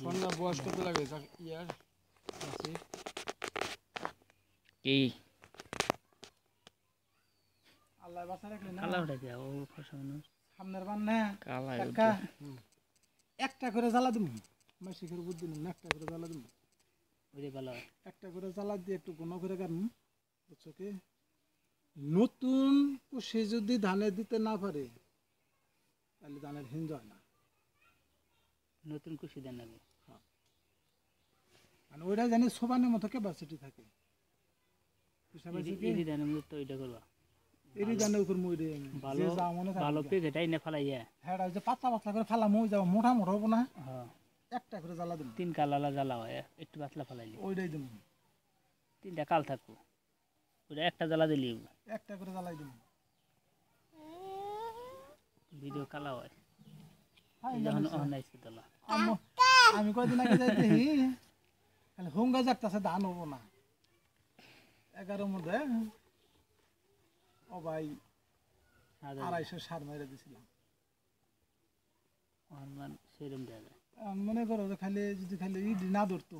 সন্ধ্যা বয়স কত লাগে ইয়ার আছে কি আল্লাহ বাঁচা রাখলে না কালা উঠে দেয়া ও ফসানো সামনের বার না কালা কাকা একটা করে জ্বালা দিমু মাসি করে বুদ্ধি নিন একটা করে জ্বালা দিমু ওরে ভালো একটা করে জ্বালা দিয়ে একটু ঘন করে কাটুন বুঝছো কি নতুন সে যদি ধানে দিতে না পারে তাহলে ধানের হিঞ্জ হয় না নতুন কুশি দেন নাকি মানে ওইটা জানি সোবানের মতো ক্যাপাসিটি থাকে এরি দেনের মতো ওইটা করবা এরি জানে উপর মইরে ভালো ভালো পেকেটাই না ফেলাইয়া হ্যাঁ ওই যে পাতলা পাতলা করে ফালা মই যাবো মোটা মোটা হবো না হ্যাঁ একটা করে জ্বালা দিন তিন কালালা জ্বালা হয় একটু পাতলা ফেলাইলি ওইটাই দিন তিনটা কাল থাকবো ওটা একটা জ্বালা দিলি একটা করে জ্বালাই দিন ভিডিও কালা হয় যখন অনাইছে তোলা আমি কয়দিন আগে যাইতে খালি হুঙ্গা যাকতেছে ধান হবো না 11 মধ্যে ও ভাই 250 সার মেরে দিছিলাম সেরম দেওয়া যায় মনে করো যে খালি যদি খালি ইডি না ধরতো